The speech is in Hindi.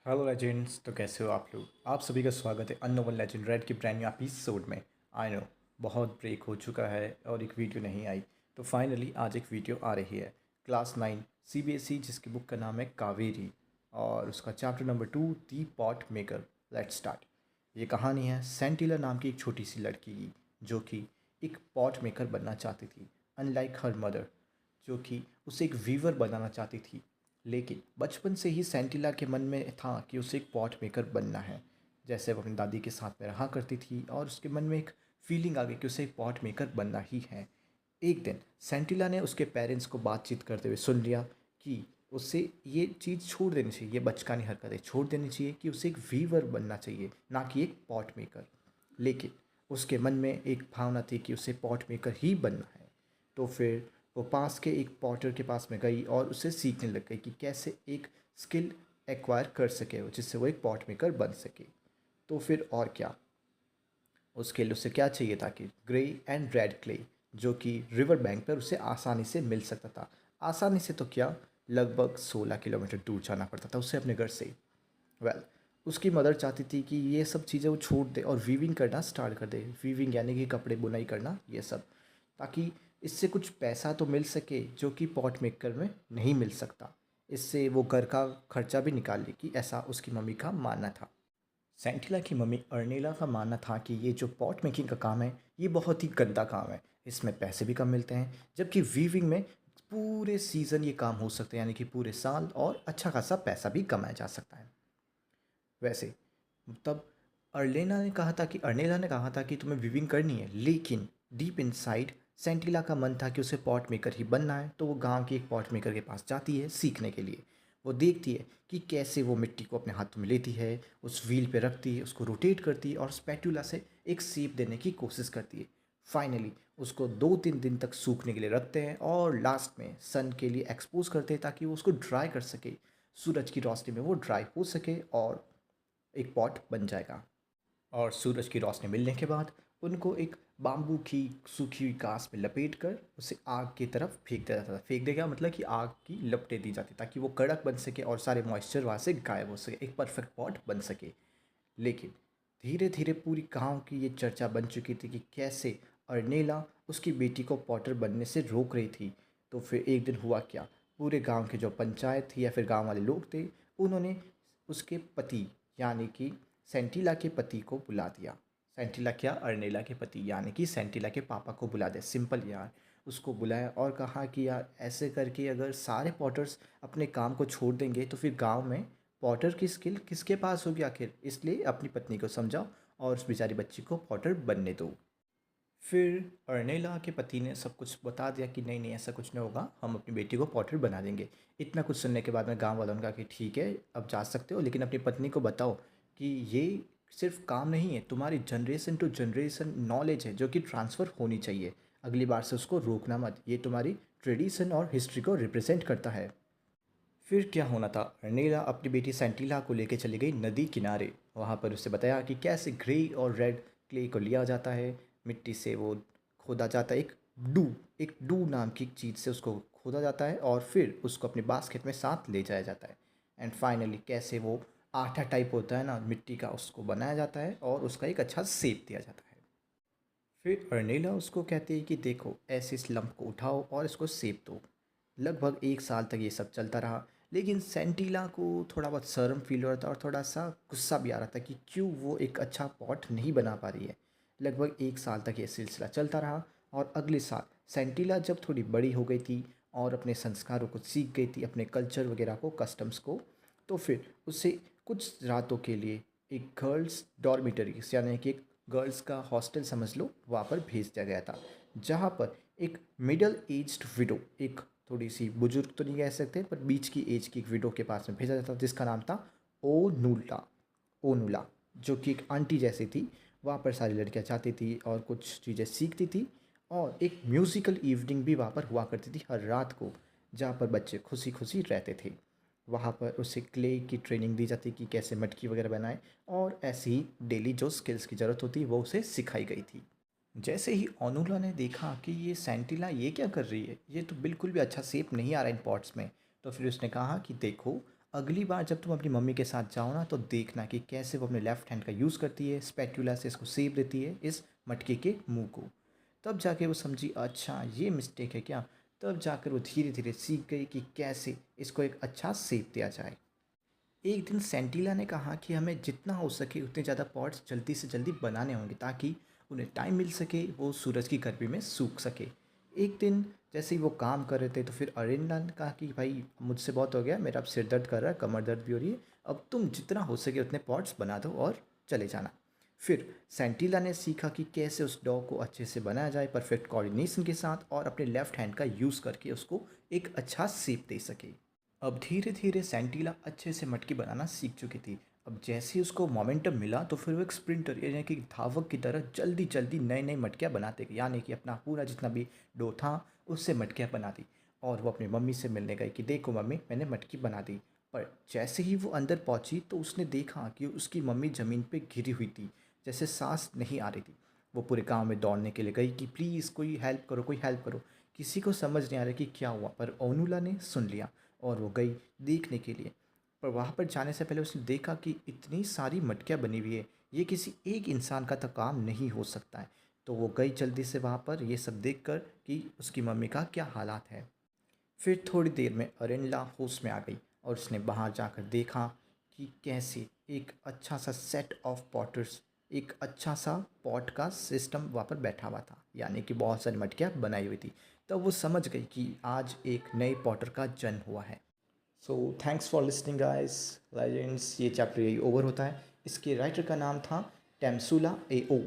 Hello legends. तो कैसे हो आप लोग। आप सभी का स्वागत है अननोवन लेजेंड रेड की ब्रांड न्यू एपिसोड में। आई नो बहुत ब्रेक हो चुका है और एक वीडियो नहीं आई, तो फाइनली आज एक वीडियो आ रही है। क्लास 9 सीबीएसई जिसकी बुक का नाम है कावेरी और उसका chapter number 2 the pot maker. Let's start. ये कहानी है सेंटिला नाम की एक छोटी सी लड़की की जो कि एक पॉट मेकर बनना चाहती थी, अनलाइक हर मदर जो कि उसे एक वीवर बनाना चाहती थी। लेकिन बचपन से ही सेंटिला के मन में था कि उसे एक पॉट मेकर बनना है। जैसे वो अपनी दादी के साथ में रहा करती थी और उसके मन में एक फीलिंग आ गई कि उसे एक पॉट मेकर बनना ही है। एक दिन सेंटिला ने उसके पेरेंट्स को बातचीत करते हुए सुन लिया कि उसे ये चीज़ छोड़ देनी चाहिए, ये बचकानी हरकतें छोड़ देनी चाहिए, कि उसे एक वीवर बनना चाहिए ना कि एक पॉट मेकर। लेकिन उसके मन में एक भावना थी कि उसे पॉट मेकर ही बनना है। तो फिर वो पास के एक पॉटर के पास में गई और उसे सीखने लग गई कि कैसे एक स्किल एक्वायर कर सके वो, जिससे वो एक पॉट मेकर बन सके। तो फिर और क्या, उसके लिए उसे क्या चाहिए था कि ग्रे एंड रेड क्ले जो कि रिवर बैंक पर उसे आसानी से मिल सकता था। आसानी से तो क्या, लगभग 16 किलोमीटर दूर जाना पड़ता था उसे अपने घर से। उसकी मदर चाहती थी कि ये सब चीज़ें वो छोड़ दे और वीविंग करना स्टार्ट कर दे। वीविंग यानी कि कपड़े बुनाई करना, ये सब, ताकि इससे कुछ पैसा तो मिल सके जो कि पॉट मेकर में नहीं मिल सकता। इससे वो घर का खर्चा भी निकाल लेगी, ऐसा उसकी मम्मी का मानना था। सेंटिला की मम्मी अर्नेला का मानना था कि ये जो पॉट मेकिंग का काम है ये बहुत ही गंदा काम है, इसमें पैसे भी कम मिलते हैं, जबकि वीविंग में पूरे सीज़न ये काम हो सकते हैं, यानी कि पूरे साल, और अच्छा खासा पैसा भी कमाया जा सकता है। वैसे तब अर्नेला ने कहा था कि तुम्हें विविंग करनी है, लेकिन डीप इनसाइड सेंटिला का मन था कि उसे पॉट मेकर ही बनना है। तो वो गांव के एक पॉट मेकर के पास जाती है सीखने के लिए। वो देखती है कि कैसे वो मिट्टी को अपने हाथों में लेती है, उस व्हील पे रखती है, उसको रोटेट करती है और स्पैटुला से एक शेप देने की कोशिश करती है। फाइनली उसको 2-3 दिन तक सूखने के लिए रखते हैं और लास्ट में सन के लिए एक्सपोज करते हैं ताकि वो उसको ड्राई कर सके, सूरज की रोशनी में वो ड्राई हो सके और एक पॉट बन जाएगा। और सूरज की रोशनी मिलने के बाद उनको एक बाम्बू की सूखी हुई घास में लपेट कर उसे आग की तरफ फेंक दिया जाता था। फेंक दिया गया मतलब कि आग की लपटें दी जाती ताकि वो कड़क बन सके और सारे मॉइस्चर वहाँ से गायब हो सके, एक परफेक्ट पॉट बन सके। लेकिन धीरे धीरे पूरी गांव की ये चर्चा बन चुकी थी कि कैसे अर्नेला उसकी बेटी को पॉटर बनने से रोक रही थी। तो फिर एक दिन हुआ क्या, पूरे गांव के जो पंचायत थी या फिर गांव वाले लोग थे, उन्होंने उसके पति यानी कि सेंटिला के पति को बुला दिया। सेंटिला क्या, अर्नेला के पति यानी कि सेंटिला के पापा को बुला दिया। सिंपल यार, उसको बुलाया और कहा कि यार ऐसे करके अगर सारे पॉटर्स अपने काम को छोड़ देंगे तो फिर गांव में पॉटर की स्किल किसके पास होगी आखिर, इसलिए अपनी पत्नी को समझाओ और उस बेचारी बच्ची को पॉटर बनने दो। फिर अर्नेला के पति ने सब कुछ बता दिया कि नहीं नहीं ऐसा कुछ नहीं होगा, हम अपनी बेटी को पॉटर बना देंगे। इतना कुछ सुनने के बाद में गांव वालों ने कहा कि ठीक है अब जा सकते हो, लेकिन अपनी पत्नी को बताओ कि ये सिर्फ काम नहीं है, तुम्हारी जनरेशन टू जनरेशन नॉलेज है जो कि ट्रांसफ़र होनी चाहिए। अगली बार से उसको रोकना मत, ये तुम्हारी ट्रेडिशन और हिस्ट्री को रिप्रेजेंट करता है। फिर क्या होना था, अर्नेला अपनी बेटी सेंटिला को लेकर चली गई नदी किनारे। वहाँ पर उसे बताया कि कैसे ग्रे और रेड क्ले को लिया जाता है, मिट्टी से वो खोदा जाता है, डू एक डू नाम की चीज़ से उसको खोदा जाता है और फिर उसको अपने बास्केट में साथ ले जाया जाता है। एंड फाइनली कैसे वो आटा टाइप होता है ना मिट्टी का, उसको बनाया जाता है और उसका एक अच्छा शेप दिया जाता है। फिर अर्नेला उसको कहती है कि देखो ऐसे इस लंप को उठाओ और इसको सेब दो। लगभग 1 साल तक ये सब चलता रहा, लेकिन सेंटिला को थोड़ा बहुत शर्म फील हो रहा था और थोड़ा सा गुस्सा भी आ रहा था कि क्यों वो एक अच्छा पॉट नहीं बना पा रही है। लगभग 1 साल तक ये सिलसिला चलता रहा और अगले साल सेंटिला जब थोड़ी बड़ी हो गई थी और अपने संस्कारों को सीख गई थी, अपने कल्चर वगैरह को, कस्टम्स को, तो फिर उसे कुछ रातों के लिए एक गर्ल्स डॉर्मिटरी यानी कि एक गर्ल्स का हॉस्टल समझ लो, वहाँ पर भेज दिया गया था। जहाँ पर एक मिडल एज्ड विडो, एक थोड़ी सी बुजुर्ग तो नहीं कह सकते पर बीच की एज की एक विडो के पास में भेजा जाता जिसका नाम था ओनुला। ओनुला जो कि एक आंटी जैसी थी। वहाँ पर सारी लड़कियाँ जाती थी और कुछ चीज़ें सीखती थी और एक म्यूज़िकल इवनिंग भी वहाँ पर हुआ करती थी हर रात को, जहाँ पर बच्चे खुशी खुशी रहते थे। वहाँ पर उसे क्ले की ट्रेनिंग दी जाती कि कैसे मटकी वगैरह बनाए और ऐसे ही डेली जो स्किल्स की ज़रूरत होती वो उसे सिखाई गई थी। जैसे ही ओनुला ने देखा कि ये सेंटिला ये क्या कर रही है, ये तो बिल्कुल भी अच्छा शेप नहीं आ रहा इन पॉट्स में, तो फिर उसने कहा कि देखो अगली बार जब तुम अपनी मम्मी के साथ जाओ ना, तो देखना कि कैसे वो अपने लेफ्ट हैंड का यूज़ करती है, स्पैटुला से इसको सेब देती है इस मटके के मुंह को। तब जाके वो समझी, अच्छा ये मिस्टेक है क्या। तब जाकर वो धीरे धीरे सीख गई कि कैसे इसको एक अच्छा सेब दिया जाए। एक दिन सेंटिला ने कहा कि हमें जितना हो सके उतने ज़्यादा पॉट्स जल्दी से जल्दी बनाने होंगे, ताकि उन्हें टाइम मिल सके, वो सूरज की गर्मी में सूख सके। एक दिन जैसे ही वो काम कर रहे थे, तो फिर अरिंडा ने कहा कि भाई मुझसे बहुत हो गया, मेरा अब सिर दर्द कर रहा है, कमर दर्द भी हो रही है, अब तुम जितना हो सके उतने पॉट्स बना दो और चले जाना। फिर सेंटिला ने सीखा कि कैसे उस डॉग को अच्छे से बनाया जाए, परफेक्ट कोऑर्डिनेशन के साथ, और अपने लेफ्ट हैंड का यूज़ करके उसको एक अच्छा शेप दे सके। अब धीरे धीरे सेंटिला अच्छे से मटकी बनाना सीख चुकी थी। अब जैसे ही उसको मोमेंटम मिला, तो फिर वो एक स्प्रिंटर यानी कि धावक की तरह जल्दी जल्दी नई नई मटकियाँ बनाते गई, यानी कि अपना पूरा जितना भी डो था उससे मटकियाँ बना दी। और वो अपनी मम्मी से मिलने गई कि देखो मम्मी, मैंने मटकी बना दी। पर जैसे ही वो अंदर पहुंची, तो उसने देखा कि उसकी मम्मी ज़मीन पे गिरी हुई थी, जैसे सांस नहीं आ रही थी। वो पूरे गांव में दौड़ने के लिए गई कि प्लीज़ कोई हेल्प करो, कोई हेल्प करो। किसी को समझ नहीं आ रहा कि क्या हुआ, पर ओनुला ने सुन लिया और वो गई देखने के लिए। पर वहाँ पर जाने से पहले उसने देखा कि इतनी सारी मटकियाँ बनी हुई है, ये किसी एक इंसान का तो काम नहीं हो सकता है। तो वो गई जल्दी से वहाँ पर ये सब देख कर कि उसकी मम्मी का क्या हालात है। फिर थोड़ी देर में अरेंडा होश में आ गई, और उसने बाहर जाकर देखा कि कैसे एक अच्छा सा सेट ऑफ पॉटर्स, एक अच्छा सा पॉट का सिस्टम वहाँ पर बैठा हुआ था, यानी कि बहुत सारी मटकियाँ बनाई हुई थी। तब वो समझ गई कि आज एक नए पॉटर का जन्म हुआ है। So thanks for listening guys legends. ये चैप्टर यही ओवर होता है। इसके राइटर का नाम था टेम्सुला ए ओ।